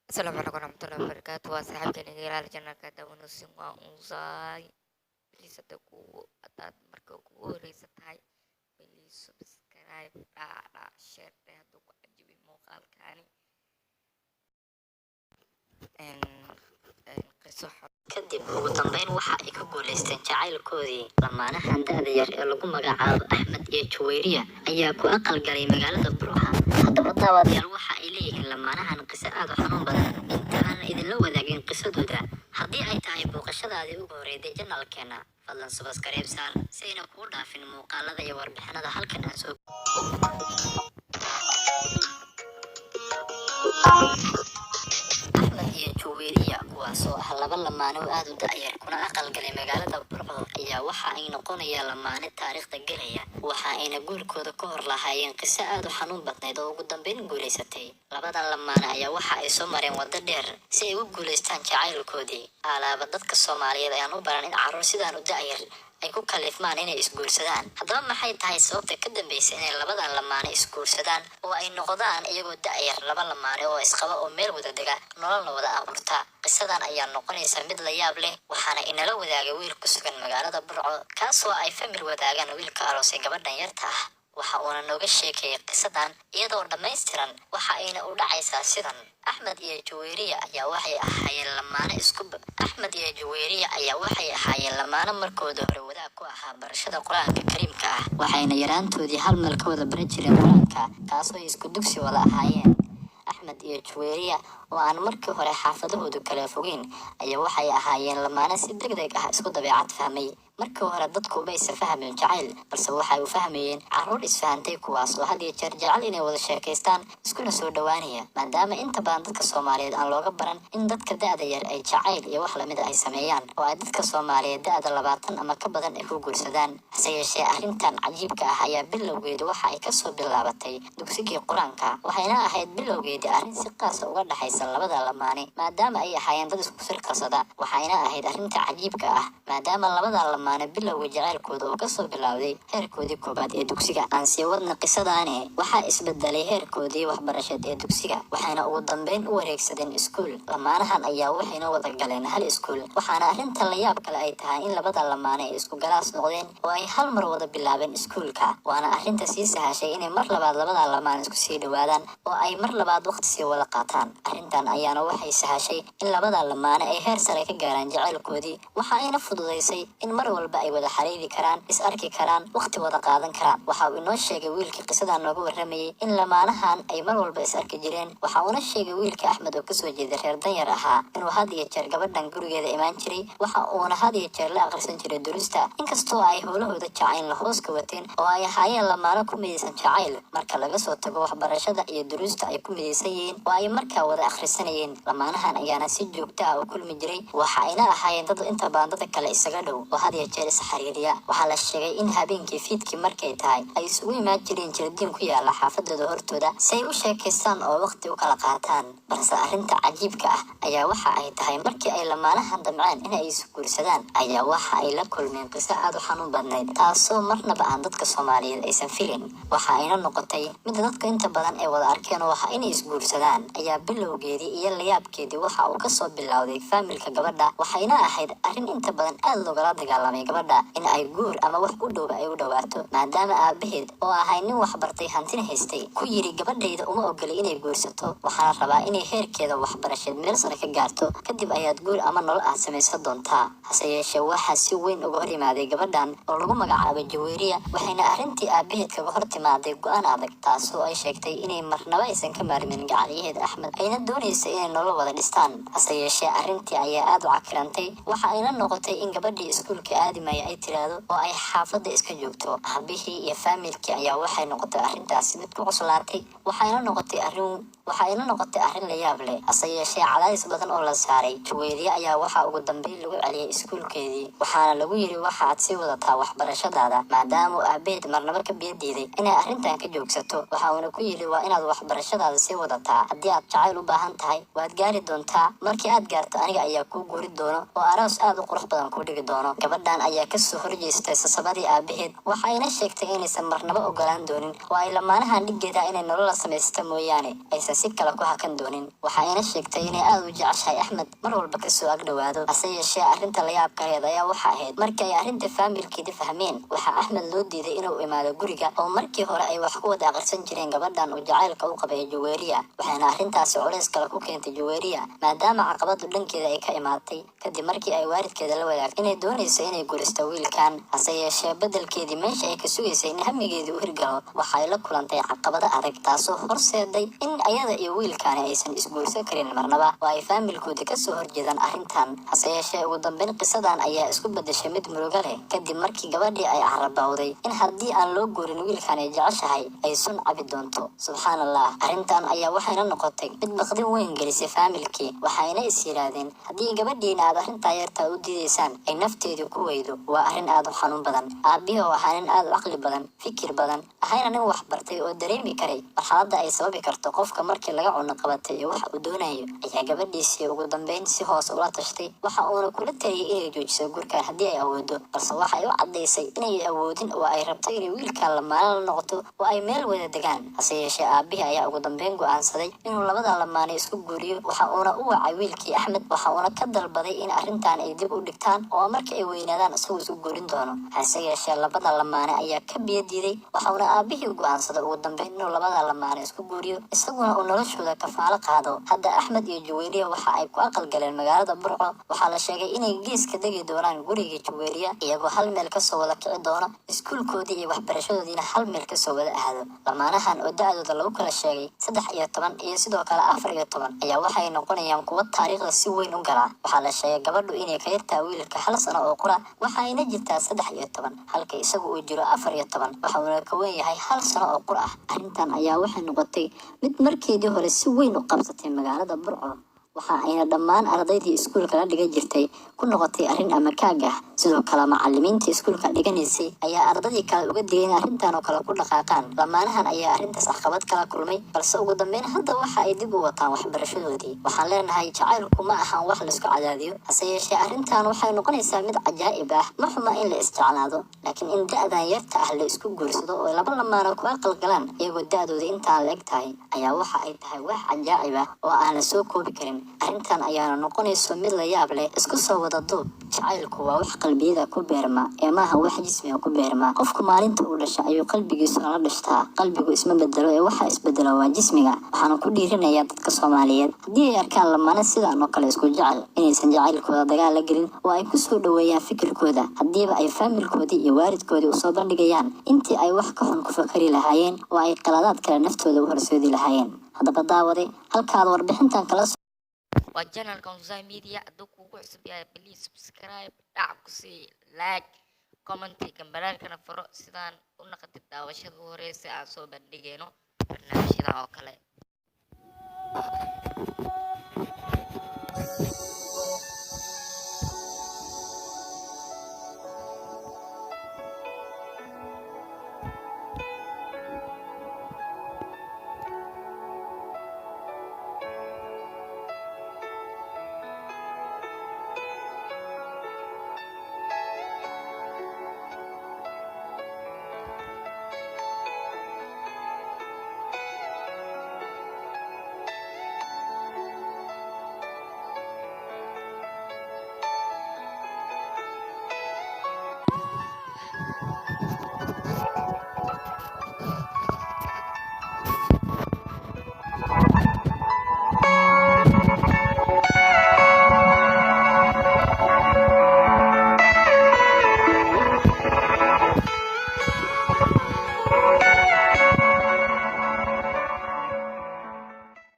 Assalamu alaikum warahmatullahi wabarakatuh. Waa saaxiibkeen igalaal janalka daawanaysin waa unsaay. Please hada kugu hadaad marka kugu horeysa tahay please subscribe share hadduu ku cajibi muuqaalkaani qiso kadib ugu dambeyn waxa ay ku guuleysteen jacaylkoodii lamaanahan da'da yar ee lagu magacaabo Axmed iyo Juwayriya ayaa ku aqal galay magaalada Burca. Haddaba daawadayaal waxa ay leeyihiin lamaanahan qiso aad u xanuun badan inta aan idinla wadaagin qisadooda. Haddii ay tahay booqashadaadii ugu horreysay janalkeena fadlan subscribe saar si ayna kuu dhaafin muuqaalada iyo warbixinada halkan aan soo Axmed iyo Juwayriya kuwaasoo ah laba lamaane oo aad u da'yar kuna aqal galay magaalada Burco ayaa waxa ay noqonayaan lamaane taariikhda galaya. Waxa ayna guurkooda ka hor lahaayeen qiso aad u xanuun badnayd oo ugu dambeyn guuleysatay. Labadan lamaane ayaa waxa ay soo mareen waddo dheer si ay u guuleystaan jacaylkoodii. Alaaba dadka Soomaaliyeed ayaan u baran in carruur sidaan u da'yar ay ku kalifmaan inay isguursadaan. Haddaba maxay tahay sababta ka dambaysa inay labadan lamaane isguursadaan oo ay noqdaan iyagoo da'yar laba lamaane oo isqaba oo meel wada dega nololna wada abuurta? Qisadan ayaa noqonaysa mid la yaab leh waxaana inala wadaagay wiil ku sugan magaalada Burco kaasoo ay famil wadaagaan wiilka aroosay gabadhan yarta ah. Waxa uuna nooga sheekeeyay qisadan iyadoo dhammaystiran waxa ayna u dhacaysaa sidan. Axmed iyo Juwayriya ayaa waxay ahaayeen lamaane markooda hore wadaag ku ahaa barashada Qur'aanka Kariimka ah. Waxayna yaraantoodii hal meel ka wada baran jireen Qur'aanka taasoo isku dugsi wada ahaayeen. Axmed iyo Juwayriya oo aan markii hore xaafadahoodu kala fogeyn ayaa waxay ahaayeen lamaane si degdeg ah isku dabeecad fahmay. Markii hore dadku maysa fahmin jacayl balse waxay u fahmayeen carruur isfahantay kuwaas oo had iyo jeer jecel inay wada sheekaystaan iskuna soo dhawaanaya maadaama inta badan dadka Soomaaliyeed aan looga baran in dadka da'da yar ay jacayl iyo wax lamid ay sameeyaan oo ay dadka Soomaaliyeed da'da 20 ama ka badan ay ku guursadaan. Hase yeeshee arrintan cajiibka ah ayaa bilowgeedu waxa ay kasoo bilaabatay dugsigii Qur'aanka waxayna ahayd bilowgeedii arrin si qaas ah uga dhaxaysa labada lamaane maadaama ay ahaayeen dad isku sirqasada. Waxayna ahayd arrinta cajiibka ah maadaama labada lamaane bilowga jacaylkooda oo kasoo bilowday heerkoodii koobaad ee dugsiga. Aan sii wadna qisadaani waxaa isbedelay heerkoodii waxbarashada ee dugsiga waxayna ugu dambeyn u wareegsadeen iskuul. Lamaanahan ayaa waxayna wada galeen hal iskuul waxaana arrinta la yaab kale ay tahay in labada lamaane ay isku galaas noqdeen oo ay hal mar wada bilaabeen iskuulka. Waana arrinta sii sahashay inay mar labaad labada lamaane isku sii dhawaadaan oo ay mar labaad waqti sii wada qaataan. Arrintan ayaana waxay sahashay in labada lamaane ay heer sare ka gaaraan jacaylkoodii waxa ayna fududeysay in mar walba ay wada xiriiri karaan is arki karaan waqti wada qaadan karaan. Waxa uu inoo sheegay wiilkii qisadan nooga waramayay in lamaanahan ay mar walba is arki jireen. Waxa uuna sheegay wiilka Axmed oo kasoo jeeda reer danyar ahaa inuu had iyo jeer gabadhan gurigeeda imaan jiray waxa uuna had iyo jeer la akhrisan jiray durusta inkastoo ay howlahooda jacayl la hoos ka wateen oo ay ahaayeen lamaane ku midaysan jacayl marka laga soo tago waxbarashada iyo durusta ay ku midaysan yihiin oo ay markaa wada akhrisanayeen. Lamaanahan ayaana si joogto ah u kulmi jiray waxa ayna ahaayeen dad inta badan dadka kale isaga dhow oo had iyo jeer xiriiriya. Waxaa la sheegay in habeenkii fiidkii markay tahay ay isugu imaan jireen jardiin ku yaala xaafadooda hortooda si ay u sheekaystaan oo waqti u kala qaataan. Balse arrinta cajiibka ah ayaa waxa ay tahay markii ay lamaanahan damceen inay isguursadaan ayaa waxa ay la kulmeen qiso aad u xanuun badnayd taasoo marnaba aan dadka Soomaaliyeed aysan filin. Waxa ayna noqotay mid dadka inta badan ay wada arkeen oo waxa inay isguursadaan ayaa bilowgeedii iyo la yaabkeedii waxa uu kasoo bilowday familka gabadha waxayna ahayd arrin inta badan aad loogala dagaalamay gabadha in ay guur ama wax u dhow ay u dhawaato maadaama aabaheed oo ahay nin wax bartay hantina haystay ku yiri gabadhayda uma ogolay inay guursato waxaana rabaa inay heerkeeda waxbarasheed meel sare ka gaarto kadib ayaad guur ama nolol aad samaysan doontaa. Hase yeeshee waxaa si weyn uga hor yimaaday gabadhan oo lagu magacaabo Juwayriya waxayna arrintii aabaheed kaga hor timaaday go'aan adag taasoo ay sheegtay inay marnaba aysan ka maarmin gacaliyaheed Axmed ayna doonaysa inay nolol wada dhistaan. Hase yeeshee arrintii ayaa aad u cakirantay waxa ayna noqotay in gabadhii iskuulka aadimaya ay tiraahdo oo ay xaafadda iska joogto. Aabihii iyo familkii ayaa waxay noqotay arrintaasi mid ku cuslaatay waxayna noqotay arrin la yaab leh. Hase yeeshee cadaadis badan oo la saaray Juwayriya ayaa waxa ugu dambeyn lagu celiyay iskuulkeedii waxaana lagu yiri waxaad sii wadataa waxbarashadaada maadaama aabaheed marnaba ka biyo diiday inay arrintan ka joogsato. Waxa uuna ku yiri waa inaad waxbarashadaada sii wadataa haddii aad jacayl u baahan tahay waad gaari doontaa markii aad gaarto aniga ayaa kuu guuri doono oo aroos aad u qurux badan ku dhigi doono. Gabadha gabadhan ayaa kasoo horjeestay sasabadii aabaheed waxayna sheegtay inaysan marnaba ogolaan doonin oo ay lamaanahan dhigeeda inay nolol la samaysta mooyaane aysan si kale ku hakan doonin waxayna sheegtay inay aad u jeceshahay Axmed mar walba kasoo agdhawaado hase yeeshee arrinta la yaab kaleed ayaa waxa ahayd markii ay arrinta familkeeda fahmeen waxa Axmed loo diiday inuu imaado guriga oo markii hore ay wax ku wada aqrisan jireen gabadhan oo jacaylka u qabay Juweeriya waxayna arrintaasi culays kale ku keentay Juweeriya maadaama caqabadu dhankeeda ay ka imaatay kadib markii ay waalidkeeda la wadaagtay inay doonayso inay guuristo wiilkan hase yeeshee bedelkeedii meesha ay ka sugaysay in hamigeedu u hirgalo waxay la kulantay caqabado adag taasoo horseeday in ayada iyo wiilkan aysan isguursan karin marnaba oo ay familkooda kasoo horjeedaan arrintan hase yeeshee ugu dambeyn qisadan ayaa isku bedeshay mid murugo leh kadib markii gabadhii ay carabawday in haddii aan loo guurin wiilkan ay jeceshahay ay sun cabi doonto subxaanallah arrintan ayaa waxayna noqotay mid baqdin weyn gelisay familkii waxayna is yiraahdeen haddii gabadhiina aad arrintaa yartaa u diidaysaan ay nafteedu ku weydo waa arrin aad u xanuun badan aabihi waxaa nin aad u caqli badan fikir badan ahayna nin wax bartay oo dareemi karay marxaladda ay sababi karto qofka markii laga cuno qabatay iyo waxa uu doonayo ayaa gabadhiisii ugu dambeyn si hoos ula tashtay waxa uuna kula taliyay inay joojiso gurkan haddii ay awoodo balse waxay u caddaysay inay awoodin oo ay rabto inay wiilkan lamaane la noqoto oo ay meel wada degaan hase yeeshee aabihii ayaa ugu dambeyn go'aansaday inuu labada lamaane isku guuriyo waxa uuna u wacay wiilkii Axmed waxa uuna ka dalbaday in arrintan ay dib u dhigtaan oo markii ay weynaadaan isagu isku guurin doono hase yeeshee labada lamaane ayaa ka biyo diiday waxa uuna aabihii go'aansaday ugu dambeyn inuu labada lamaane isku guuriyo isaguna uu noloshooda kafaalo qaado hadda Axmed iyo Juweeriya waxa ay ku aqal galeen magaalada Burco waxaa la sheegay inay geeska degi doonaan guriga Juweeriya iyagoo hal meel ka soo wada kici doono iskuulkoodii iyo waxbarashadoodiina hal meel ka soo wada aado lamaanahan oo da'dooda lagu kala sheegay 13 iyo sidoo kale 14 ayaa waxay noqonayaan kuwa taariikhda si weyn u gala waxaa la sheegay gabadhu inay ka yartaa wiilka hal sano oo qura waxayna jirtaa 13 halka isagu uu jiro 14 waxa uu ka weyn yahay hal sano oo qura arrintan ayaa waxay noqotay mid markeedii hore si weyn u qabsatay magaalada Burco waxa ayna dhammaan ardaydii iskuulka la dhigan jirtay ku noqotay arrin ama kaag ah sidoo kale macallimiinta iskuulka dhiganaysay ayaa ardadii kale uga digay in arrintan oo kale ku dhaqaaqaan lamaanahan ayaa arrintaas caqabad kala kulmay balse ugu dambeyn hadda waxa ay dib u wataan waxbarashadoodii waxaan leenahay jacaylku ma ahan wax la isku cadaadiyo hase yeeshee arrintan waxay noqonaysaa mid cajaa'ib ah ma xuma in la isjeclaado laakiin in da'dan yarta ah la isku guursado oo laba lamaane ku aqal galaan iyagoo da'dooda intaan la eg tahay ayaa waxa ay tahay wax cajaa'ib ah oo aan la soo koobi karin arrintan ayaana noqonayso mid la yaab leh isku soo wada duub jacaylku waa wax qalbiyada ku beerma ee maaha wax jismiga ku beerma qofku maalinta uu dhashay ayuu qalbigiisu la dhashtaa qalbigu isma bedelo ee waxa isbedelo waa jismiga waxaana ku dhiirinayaa dadka Soomaaliyeed haddii ay arkaan lamaane sidaan oo kale isku jecel inaysan jacaylkooda dagaal la gelin oo ay ku soo dhaweeyaan fikirkooda haddiiba ay familkoodii iyo waalidkoodii u soo bandhigayaan intii ay wax ka xun ku fakari lahaayeen oo ay qaladaad kale naftooda u horseedi lahaayeen haddaba daawade halkaad warbixintan kala waa channelka Unzai Media hadduu kugu cusub yahay please subscribe dhac ku sii like comment gambaraalkana furo sidaan u naqdi daawashada u horeysa aan soo bandhigayno barnaamijyada oo kale